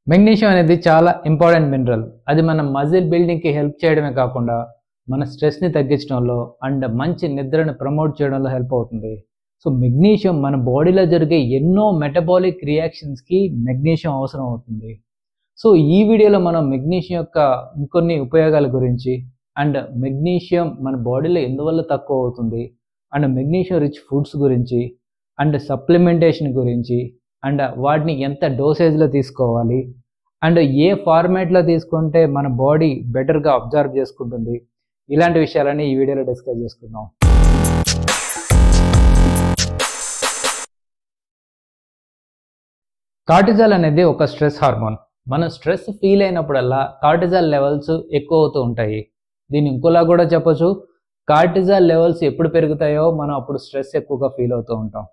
Magnesium అనేది చాలా important mineral. అది మన మజిల్ బిల్డింగ్‌కి హెల్ప్ చేయడమే కాకుండా, మన స్ట్రెస్‌ని తగ్గించడంలో అండ్ మంచి నిద్రను ప్రమోట్ చేయడంలో హెల్ప్ అవుతుంది. సో, మెగ్నీషియం మన బాడీలో జరిగే ఎన్నో మెటబాలిక్ రియాక్షన్స్‌కి మెగ్నీషియం అవసరం అవుతుంది. సో, ఈ వీడియోలో మనం మెగ్నీషియం యొక్క ఇంకొన్ని ఉపయోగాల గురించి అండ్ మెగ్నీషియం మన బాడీలో ఎందువల్ల తక్కువ అవుతుంది అండ్ మెగ్నీషియం రిచ్ ఫుడ్స్ గురించి అండ్ సప్లిమెంటేషన్ గురించి అండ్ వాటిని ఎంత డోసేజ్‌లో తీసుకోవాలి అండ్ ఏ ఫార్మాట్‌లో తీసుకుంటే మన బాడీ బెటర్‌గా అబ్జర్వ్ చేసుకుంటుంది. ఇలాంటి విషయాలన్నీ ఈ వీడియోలో డిస్కస్ చేసుకుందాం. కార్టిజాల్ అనేది ఒక స్ట్రెస్ హార్మోన్. మనం స్ట్రెస్ ఫీల్ అయినప్పుడల్లా కార్టిజాల్ లెవెల్స్ ఎక్కువ అవుతూ ఉంటాయి. దీన్ని ఇంకోలా కూడా చెప్పొచ్చు, కార్టిజాల్ లెవెల్స్ ఎప్పుడు పెరుగుతాయో మనం అప్పుడు స్ట్రెస్ ఎక్కువగా ఫీల్ అవుతూ ఉంటాం.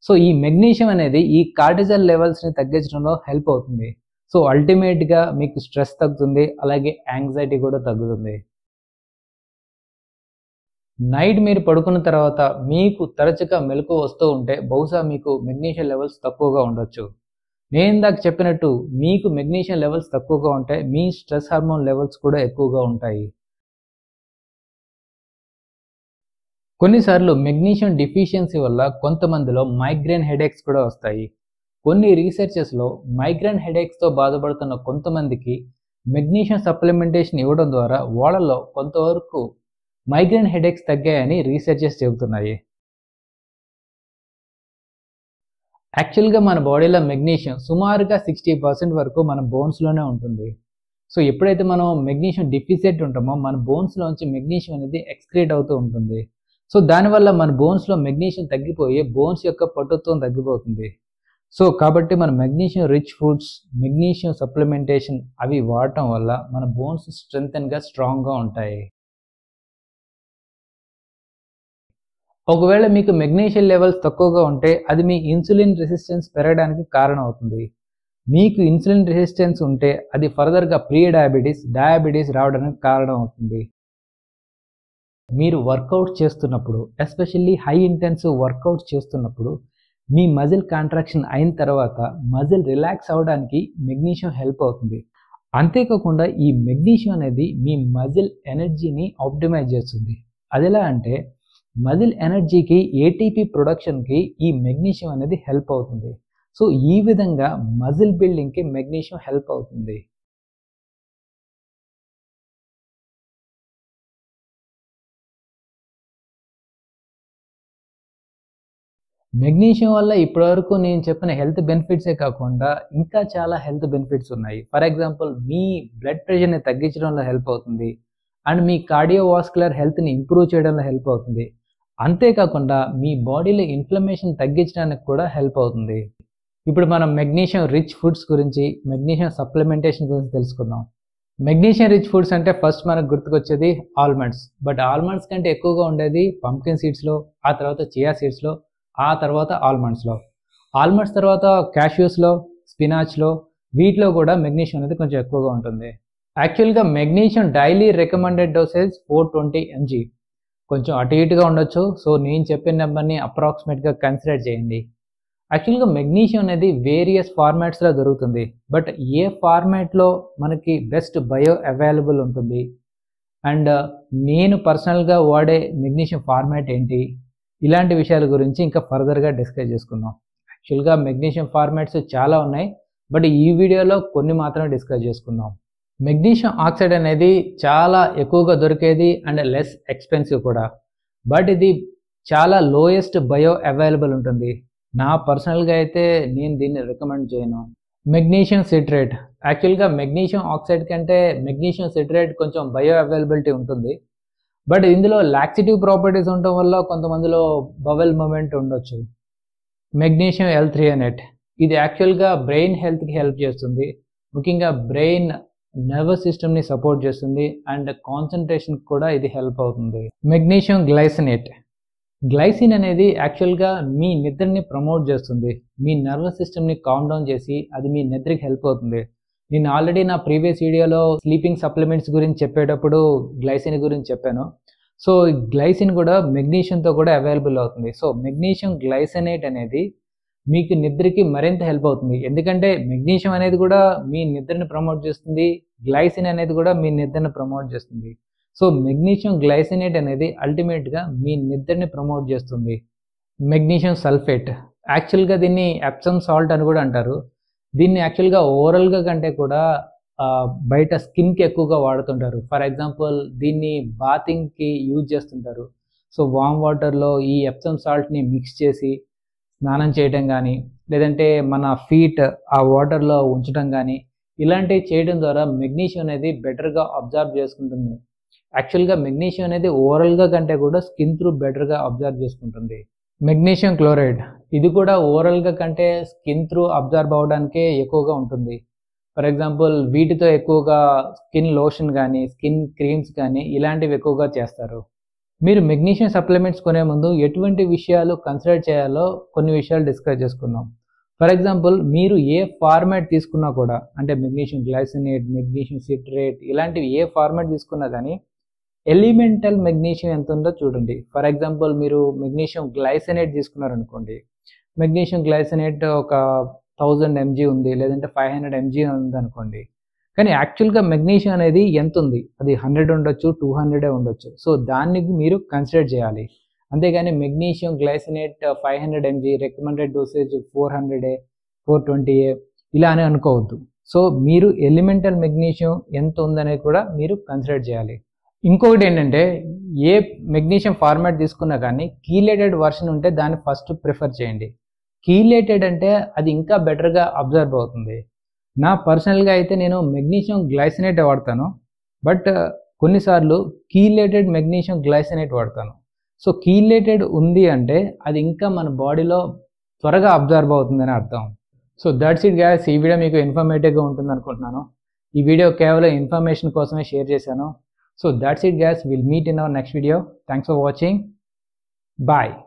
సో, ఈ మెగ్నీషియం అనేది ఈ కార్టిజాల్ లెవెల్స్‌ని తగ్గించడంలో హెల్ప్ అవుతుంది. సో, అల్టిమేట్‌గా మీకు స్ట్రెస్ తగ్గుతుంది, అలాగే యాంగ్జైటీ కూడా తగ్గుతుంది. నైట్ మీరు పడుకున్న తర్వాత మీకు తరచుగా మెలకువ వస్తూ ఉంటే బహుశా మీకు మెగ్నీషియం లెవెల్స్ తక్కువగా ఉండొచ్చు. నేను ఇందాక చెప్పినట్టు మీకు మెగ్నీషియం లెవెల్స్ తక్కువగా ఉంటే మీ స్ట్రెస్ హార్మోన్ లెవెల్స్ కూడా ఎక్కువగా ఉంటాయి. కొన్నిసార్లు మెగ్నీషియం డెఫిషియన్సీ వల్ల కొంతమందిలో మైగ్రేన్ హెడేక్స్ కూడా వస్తాయి. కొన్ని రీసెర్చెస్లో మైగ్రేన్ హెడేక్స్తో బాధపడుతున్న కొంతమందికి మెగ్నీషియం సప్లిమెంటేషన్ ఇవ్వడం ద్వారా వాళ్ళలో కొంతవరకు మైగ్రేన్ హెడేక్స్ తగ్గాయని రీసెర్చెస్ చెబుతున్నాయి. యాక్చువల్గా మన బాడీలో మెగ్నీషియం సుమారుగా 60% వరకు మన బోన్స్లోనే ఉంటుంది. సో, ఎప్పుడైతే మనం మెగ్నీషియం డెఫిసిట్ ఉంటామో మన బోన్స్లోంచి మెగ్నీషియం అనేది ఎక్స్క్రీట్ అవుతూ ఉంటుంది. సో, దానివల్ల మన బోన్స్లో మెగ్నీషియం తగ్గిపోయి బోన్స్ యొక్క పటుత్వం తగ్గిపోతుంది. సో, కాబట్టి మన magnesium rich foods, magnesium supplementation అవి వాడటం వల్ల మన బోన్స్ స్ట్రెంగ్తెన్‌గా స్ట్రాంగ్‌గా ఉంటాయి. ఒకవేళ మీకు మెగ్నీషియం లెవెల్స్ తక్కువగా ఉంటే అది మీ ఇన్సులిన్ రెసిస్టెన్స్ పెరగడానికి కారణం అవుతుంది. మీకు ఇన్సులిన్ రెసిస్టెన్స్ ఉంటే అది ఫర్దర్‌గా ప్రీ డయాబెటీస్ రావడానికి కారణం అవుతుంది. మీరు వర్కౌట్ చేస్తున్నప్పుడు, ఎస్పెషల్లీ హై ఇంటెన్సివ్ వర్కౌట్స్ చేస్తున్నప్పుడు మీ మజిల్ కాంట్రాక్షన్ అయిన తర్వాత మజిల్ రిలాక్స్ అవ్వడానికి మెగ్నీషియం హెల్ప్ అవుతుంది. అంతేకాకుండా ఈ మెగ్నీషియం అనేది మీ మజిల్ ఎనర్జీని ఆప్టిమైజ్ చేస్తుంది. అదెలా అంటే మజిల్ ఎనర్జీకి ఏటీపీ ప్రొడక్షన్‌కి ఈ మెగ్నీషియం అనేది హెల్ప్ అవుతుంది. సో, ఈ విధంగా మజిల్ బిల్డింగ్‌కి మెగ్నీషియం హెల్ప్ అవుతుంది. మెగ్నీషియం వల్ల ఇప్పటివరకు నేను చెప్పిన హెల్త్ బెనిఫిట్సే కాకుండా ఇంకా చాలా హెల్త్ బెనిఫిట్స్ ఉన్నాయి. ఫర్ ఎగ్జాంపుల్ మీ బ్లడ్ ప్రెషర్‌ని తగ్గించడంలో హెల్ప్ అవుతుంది అండ్ మీ కార్డియోవాస్కులర్ హెల్త్‌ని ఇంప్రూవ్ చేయడంలో హెల్ప్ అవుతుంది. అంతేకాకుండా మీ బాడీలో ఇన్ఫ్లమేషన్ తగ్గించడానికి కూడా హెల్ప్ అవుతుంది. ఇప్పుడు మనం మెగ్నీషియం రిచ్ ఫుడ్స్ గురించి, మెగ్నీషియం సప్లిమెంటేషన్ గురించి తెలుసుకుందాం. మెగ్నీషియం రిచ్ ఫుడ్స్ అంటే ఫస్ట్ మనకు గుర్తుకొచ్చేది ఆల్మండ్స్. బట్ ఆల్మండ్స్ కంటే ఎక్కువగా ఉండేది పంప్కిన్ సీడ్స్‌లో, ఆ తర్వాత చియా సీడ్స్‌లో, ఆ తర్వాత ఆల్మండ్స్‌లో. ఆల్మండ్స్ తర్వాత క్యాష్యూస్‌లో, స్పినాచ్‌లో వీటిలో కూడా మెగ్నీషియం అనేది కొంచెం ఎక్కువగా ఉంటుంది. యాక్చువల్‌గా magnesium daily recommended dosage 420 mg. కొంచెం అటు ఇటుగా ఉండొచ్చు. సో, నేను చెప్పిన నెంబర్‌ని అప్రాక్సిమేట్‌గా కన్సిడర్ చేయండి. యాక్చువల్‌గా మెగ్నీషియం అనేది వేరియస్ ఫార్మాట్స్‌లో దొరుకుతుంది. బట్ ఏ ఫార్మాట్‌లో మనకి బెస్ట్ బయో అవైలబుల్ ఉంటుంది అండ్ నేను పర్సనల్‌గా వాడే మెగ్నీషియం ఫార్మాట్ ఏంటి, ఇలాంటి విషయాల గురించి ఇంకా ఫర్దర్‌గా డిస్కస్ చేసుకుందాం. యాక్చువల్‌గా మెగ్నీషియం ఫార్మాట్స్ చాలా ఉన్నాయి. బట్ ఈ వీడియోలో కొన్ని మాత్రమే డిస్కస్ చేసుకుందాం. మెగ్నీషియం ఆక్సైడ్ అనేది చాలా ఎక్కువగా దొరికేది అండ్ లెస్ ఎక్స్పెన్సివ్ కూడా. బట్ ఇది చాలా లోయెస్ట్ బయో అవైలబుల్ ఉంటుంది. నా పర్సనల్‌గా అయితే నేను దీన్ని రికమెండ్ చేయను. Magnesium citrate. యాక్చువల్‌గా మెగ్నీషియం ఆక్సైడ్ కంటే మెగ్నీషియం సిట్రేట్ కొంచెం బయో అవైలబిలిటీ ఉంటుంది. బట్ ఇందులో లాక్సిటివ్ ప్రాపర్టీస్ ఉండటం వల్ల కొంతమందిలో బవెల్ మూవ్‌మెంట్ ఉండొచ్చు. మెగ్నీషియం L-థ్రియోనేట్. ఇది యాక్చువల్‌గా బ్రెయిన్ హెల్త్‌కి హెల్ప్ చేస్తుంది. ముఖ్యంగా బ్రెయిన్ నర్వస్ సిస్టమ్‌ని సపోర్ట్ చేస్తుంది అండ్ కాన్సంట్రేషన్‌కి కూడా ఇది హెల్ప్ అవుతుంది. Magnesium glycinate. గ్లైసిన్ అనేది యాక్చువల్‌గా మీ నిద్రని ప్రమోట్ చేస్తుంది. మీ నర్వస్ సిస్టమ్‌ని కామ్ డౌన్ చేసి అది మీ నిద్రకి హెల్ప్ అవుతుంది. నేను ఆల్రెడీ నా ప్రీవియస్ వీడియోలో స్లీపింగ్ సప్లిమెంట్స్ గురించి చెప్పేటప్పుడు గ్లైసిన్ గురించి చెప్పాను. సో, గ్లైసిన్ కూడా మెగ్నీషియంతో కూడా అవైలబుల్ అవుతుంది. సో, మెగ్నీషియం గ్లైసినేట్ అనేది మీకు నిద్రకి మరింత హెల్ప్ అవుతుంది. ఎందుకంటే మెగ్నీషియం అనేది కూడా మీ నిద్రని ప్రమోట్ చేస్తుంది. గ్లైసిన్ అనేది కూడా మీ నిద్రని ప్రమోట్ చేస్తుంది. సో మెగ్నీషియం గ్లైసినేట్ అనేది అల్టిమేట్గా మీ నిద్రని ప్రమోట్ చేస్తుంది. మెగ్నీషియం సల్ఫేట్, యాక్చువల్గా దీన్ని ఎప్సమ్ సాల్ట్ అని కూడా అంటారు. దీన్ని యాక్చువల్గా ఓరల్గా కంటే కూడా బయట స్కిన్కి ఎక్కువగా వాడుతుంటారు. ఫర్ ఎగ్జాంపుల్ దీన్ని బాతింగ్కి యూజ్ చేస్తుంటారు. సో వామ్ వాటర్లో ఈ ఎప్సమ్ సాల్ట్ని మిక్స్ చేసి స్నానం చేయడం కానీ, లేదంటే మన ఫీట్ ఆ వాటర్లో ఉంచడం కానీ, ఇలాంటివి చేయడం ద్వారా మెగ్నీషియం అనేది బెటర్గా అబ్జర్వ్ చేసుకుంటుంది. యాక్చువల్గా మెగ్నీషియం అనేది ఓరల్గా కంటే కూడా స్కిన్ త్రూ బెటర్గా అబ్జర్వ్ చేసుకుంటుంది. మెగ్నీషియం క్లోరైడ్, ఇది కూడా ఓరల్గా కంటే స్కిన్ త్రూ అబ్జర్వ్ అవ్వడానికే ఎక్కువగా ఉంటుంది. ఫర్ ఎగ్జాంపుల్ వీటితో ఎక్కువగా స్కిన్ లోషన్ కానీ, స్కిన్ క్రీమ్స్ కానీ ఇలాంటివి ఎక్కువగా చేస్తారు. మీరు మెగ్నీషియం సప్లిమెంట్స్ కొనే ముందు ఎటువంటి విషయాలు కన్సిడర్ చేయాలో కొన్ని విషయాలు డిస్కస్ చేసుకుందాం. ఫర్ ఎగ్జాంపుల్ మీరు ఏ ఫార్మాట్ తీసుకున్నా కూడా, అంటే మెగ్నీషియం గ్లైసినేట్, మెగ్నీషియం సిట్రేట్ ఇలాంటివి ఏ ఫార్మాట్ తీసుకున్నా కానీ ఎలిమెంటల్ మెగ్నీషియం ఎంత ఉందో చూడండి. ఫర్ ఎగ్జాంపుల్ మీరు మెగ్నీషియం గ్లైసినేట్ తీసుకున్నారనుకోండి, మెగ్నీషియం గ్లైసినేట్ ఒక 1000 mg ఉంది, లేదంటే 500 mg ఉంది అనుకోండి. కానీ యాక్చువల్గా మెగ్నీషియం అనేది ఎంత ఉంది, అది 100 ఉండొచ్చు, 200 ఉండొచ్చు. సో దాన్ని మీరు కన్సిడర్ చేయాలి. అంతేగాని magnesium glycinate 500 mg, recommended dosage 400, 420 ఇలా అని అనుకోవద్దు. సో మీరు ఎలిమెంటల్ మెగ్నీషియం ఎంత ఉందనేది కూడా మీరు కన్సిడర్ చేయాలి. ఇంకొకటి ఏంటంటే, ఏ మెగ్నీషియం ఫార్మాట్ తీసుకున్నా కానీ కీలేటెడ్ వర్షన్ ఉంటే దాన్ని ఫస్ట్ ప్రిఫర్ చేయండి. కీలేటెడ్ అంటే అది ఇంకా బెటర్గా అబ్జర్వ్ అవుతుంది. నా పర్సనల్గా అయితే నేను మెగ్నీషియం గ్లైసినేట్ వాడతాను, బట్ కొన్నిసార్లు కీలేటెడ్ మెగ్నీషియం గ్లైసినేట్ వాడతాను. సో కీలేటెడ్ ఉంది అంటే అది ఇంకా మన బాడీలో త్వరగా అబ్జర్వ్ అవుతుందని అర్థం. సో దట్స్ ఇట్ గైస్, ఈ వీడియో మీకు ఇన్ఫర్మేటివ్గా ఉంటుంది అనుకుంటున్నాను. ఈ వీడియో కేవలం ఇన్ఫర్మేషన్ కోసమే షేర్ చేశాను. So that's it guys, we'll meet in our next video. Thanks for watching. Bye.